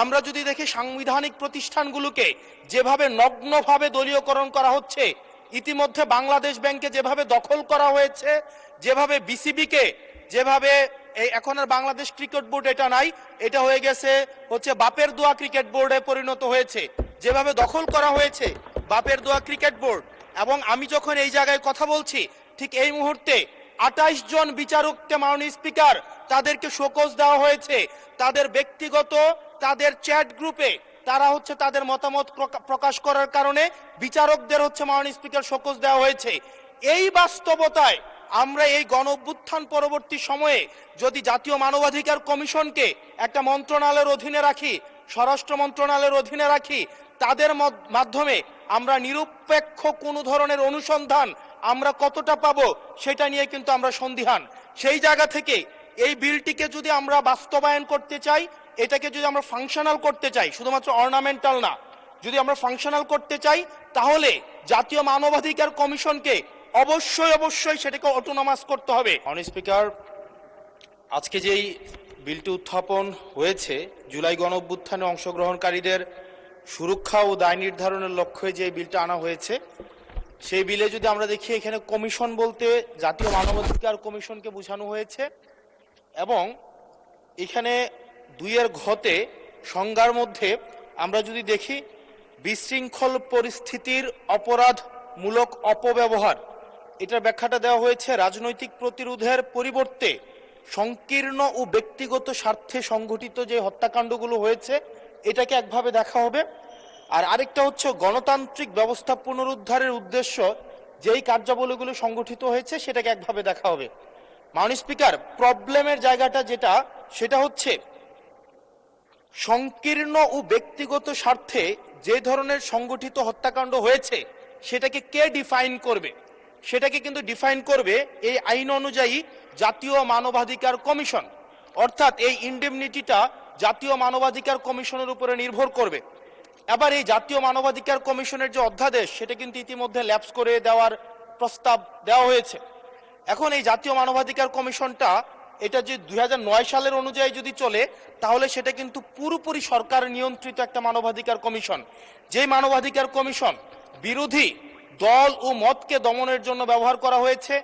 আমরা যদি দেখি সাংবিধানিক প্রতিষ্ঠানগুলোকে যেভাবে নগ্নভাবে দলীয়করণ করা হচ্ছে, ইতিমধ্যে বাংলাদেশ ব্যাংকে যেভাবে দখল করা হয়েছে, যেভাবে বিসিবিকে যেভাবে এখন আর বাংলাদেশ ক্রিকেট বোর্ড এটা নাই, এটা হয়ে গেছে হচ্ছে বাপের দোয়া ক্রিকেট বোর্ডে পরিণত হয়েছে, যেভাবে দখল করা হয়েছে বাপের দোয়া ক্রিকেট বোর্ড। এবং আমি যখন এই জায়গায় কথা বলছি, ঠিক এই মুহূর্তে 28 জন বিচারককে মাননীয় স্পিকার তাদেরকে শোকজ দেওয়া হয়েছে। তাদের ব্যক্তিগত তাদের চ্যাট গ্রুপে তারা হচ্ছে তাদের মতামত প্রকাশ করার কারণে বিচারকদের হচ্ছে মাননীয় স্পিকার শোকজ দেওয়া হয়েছে। এই বাস্তবতায় আমরা এই গণ অভ্যুত্থান পরবর্তী সময়ে যদি জাতীয় মানবাধিকার কমিশনকে একটা মন্ত্রণালয়ের অধীনে রাখি, স্বরাষ্ট্র মন্ত্রণালয়ের অধীনে রাখি, তাদের মাধ্যমে আমরা নিরপেক্ষ কোনো ধরনের অনুসন্ধান আমরা কতটা পাবো সেটা নিয়ে কিন্তু আমরা সন্দিহান। সেই জায়গা থেকে এই বিলটিকে যদি আমরা বাস্তবায়ন করতে চাই, এটাকে যদি আমরা ফাংশনাল করতে চাই, শুধুমাত্র অর্নামেন্টাল না, যদি আমরা ফাংশনাল করতে চাই, তাহলে জাতীয় মানবাধিকার কমিশনকে অবশ্যই সেটাকে অটোনমাস করতে হবে। মাননীয় স্পিকার, আজকে যেই বিলটি উত্থাপন হয়েছে, জুলাই গণ অভ্যুত্থানে অংশগ্রহণকারীদের সুরক্ষা ও দায় নির্ধারণের লক্ষ্যে যে বিলটা আনা হয়েছে, সেই বিলে যদি আমরা দেখি, এখানে কমিশন বলতে জাতীয় মানবাধিকার কমিশনকে বোঝানো হয়েছে। এবং এখানে 2 ঘতে সংজ্ঞার মধ্যে আমরা যদি দেখি, বিশৃঙ্খল পরিস্থিতির অপরাধমূলক অপব্যবহার, এটার ব্যাখ্যাটা দেওয়া হয়েছে রাজনৈতিক প্রতিরোধের পরিবর্তে সংকীর্ণ ও ব্যক্তিগত স্বার্থে সংঘটিত যে হত্যাকাণ্ডগুলো হয়েছে এটাকে একভাবে দেখা হবে। আর আরেকটা হচ্ছে গণতান্ত্রিক ব্যবস্থা পুনরুদ্ধারের উদ্দেশ্য যেই কার্যাবলীগুলো সংগঠিত হয়েছে সেটাকে একভাবে দেখা হবে। মাননীয় স্পিকার, প্রবলেমের জায়গাটা যেটা, সেটা হচ্ছে সংকীর্ণ ও ব্যক্তিগত স্বার্থে যে ধরনের সংগঠিত হত্যাকাণ্ড হয়েছে সেটাকে কে ডিফাইন করবে, সেটাকে কিন্তু ডিফাইন করবে এই আইন অনুযায়ী জাতীয় মানবাধিকার কমিশন। অর্থাৎ এই ইনডেমনিটিটা জাতীয় মানবাধিকার কমিশনের উপরে নির্ভর করবে। এবার এই জাতীয় মানবাধিকার কমিশনের যে অধ্যাদেশ, সেটা কিন্তু ইতিমধ্যে ল্যাপস করে দেওয়ার প্রস্তাব দেওয়া হয়েছে। এখন এই জাতীয় মানবাধিকার কমিশনটা এটা যে 2009 সালের অনুযায়ী যদি চলে, তাহলে সেটা কিন্তু পুরোপুরি সরকার নিয়ন্ত্রিত একটা মানবাধিকার কমিশন। যেই মানবাধিকার কমিশন বিরোধী দল ও মতকে দমনের জন্য ব্যবহার করা হয়েছে,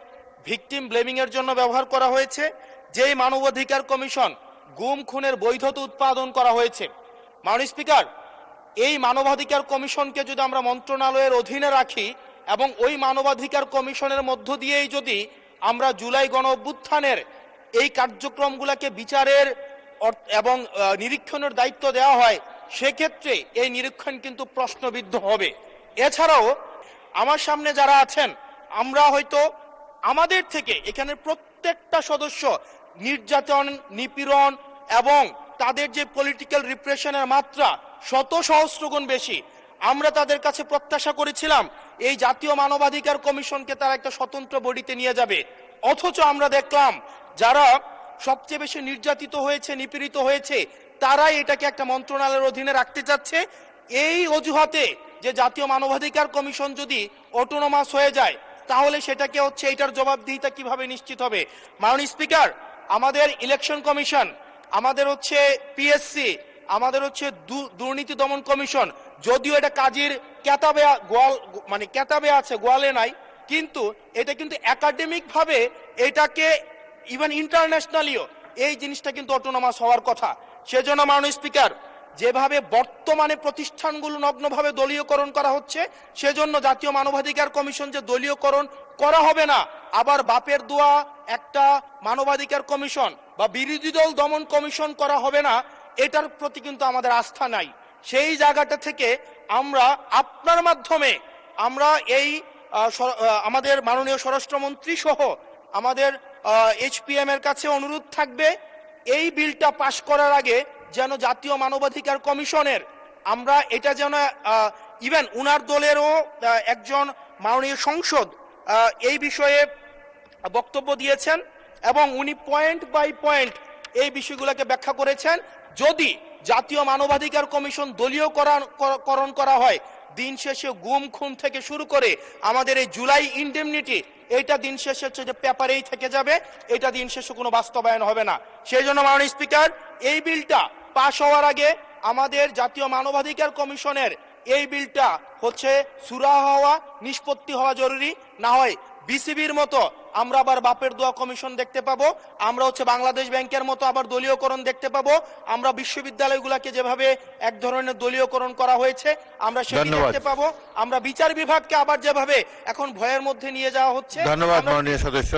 ভিকটিম ব্লেমিং এর জন্য ব্যবহার করা হয়েছে, যেই মানবাধিকার কমিশন গুম খুনের বৈধতা উৎপাদন করা হয়েছে। মাননীয় স্পিকার, এই মানবাধিকার কমিশনকে যদি আমরা মন্ত্রণালয়ের অধীনে রাখি এবং ওই মানবাধিকার কমিশনের মধ্য দিয়েই যদি আমরা জুলাই গণ অভ্যুত্থানের এই কার্যক্রমগুলোকে বিচারের এবং নিরীক্ষণের দায়িত্ব দেওয়া হয়, সেক্ষেত্রে এই নিরীক্ষণ কিন্তু প্রশ্নবিদ্ধ হবে। এছাড়াও আমার সামনে যারা আছেন, আমরা হয়তো আমাদের থেকে এখানের প্রত্যেকটা সদস্য নির্যাতন, নিপীড়ন এবং তাদের যে পলিটিক্যাল রিপ্রেশনের মাত্রা শত সহস্র গুণ বেশি। আমরা তাদের কাছে প্রত্যাশা করেছিলাম এই জাতীয় মানবাধিকার কমিশনকে তারা একটা স্বতন্ত্র বডিতে নিয়ে যাবে, অথচ আমরা দেখলাম যারা সবচেয়ে বেশি নির্যাতিত হয়েছে, নিপীড়িত হয়েছে, তারাই এটাকে একটা মন্ত্রণালয়ের অধীনে রাখতে চাচ্ছে। এই অজুহাতে যে জাতীয় মানবাধিকার কমিশন যদি অটোনমাস হয়ে যায়, তাহলে সেটাকে হচ্ছে এটার জবাবদিহিতা কিভাবে নিশ্চিত হবে? মাননীয় স্পিকার, আমাদের ইলেকশন কমিশন, আমাদের হচ্ছে পিএসসি, আমাদের হচ্ছে দুর্নীতি দমন কমিশন, যদিও এটা কাজীর কেতাবে কেতাবে আছে, গোয়ালে নাই, কিন্তু এটা কিন্তু একাডেমিক ভাবে এটাকে ইভেন ইন্টারন্যাশনালিও এই জিনিসটা কিন্তু অটোনমাস হওয়ার কথা। সেজন্য মাননীয় স্পিকার, যেভাবে বর্তমানে প্রতিষ্ঠানগুলো নগ্নভাবে দলীয়করণ করা হচ্ছে, সেজন্য জাতীয় মানবাধিকার কমিশন যে দলীয়করণ করা হবে না, আবার বাপের দোয়া একটা মানবাধিকার কমিশন বা বিরোধী দল দমন কমিশন করা হবে না, এটার প্রতি কিন্তু আমাদের আস্থা নাই। সেই জায়গাটা থেকে আমরা আপনার মাধ্যমে আমরা এই আমাদের মাননীয় স্বরাষ্ট্রমন্ত্রী সহ আমাদের এইচপিএম এর কাছে অনুরোধ থাকবে, এই বিলটা পাশ করার আগে যেন জাতীয় মানবাধিকার কমিশনের আমরা এটা যেন ইভেন উনার দলেরও একজন মাননীয় সংসদ এই বিষয়ে বক্তব্য দিয়েছেন এবং উনি পয়েন্ট বাই পয়েন্ট এই বিষয়গুলোকে ব্যাখ্যা করেছেন। যদি জাতীয় মানবাধিকার কমিশন দলীয়করণ করা হয়, দিন শেষে গুম খুন থেকে শুরু করে আমাদের এই জুলাই ইনডেমনিটি, এটা দিন শেষে হচ্ছে যে পেপারেই থেকে যাবে, এটা দিন শেষে কোনো বাস্তবায়ন হবে না। সেই জন্য মাননীয় স্পিকার, এই বিলটা পাশ হওয়ার আগে আমাদের জাতীয় মানবাধিকার কমিশনের এই বিলটা হচ্ছে সুরাহা হওয়া, নিষ্পত্তি হওয়া জরুরি। না হয় বিসিবির মতো আমরা আবার বাপের দোয়া কমিশন দেখতে পাবো, আমরা হচ্ছে বাংলাদেশ ব্যাংকের মতো আবার দলীয়করণ দেখতে পাবো, আমরা বিশ্ববিদ্যালয়গুলোকে যেভাবে এক ধরনের দলীয়করণ করা হয়েছে আমরা সেটি দেখতে পাবো, আমরা বিচার বিভাগকে আবার যেভাবে এখন ভয়ের মধ্যে নিয়ে যাওয়া হচ্ছে। ধন্যবাদ মাননীয় সদস্য।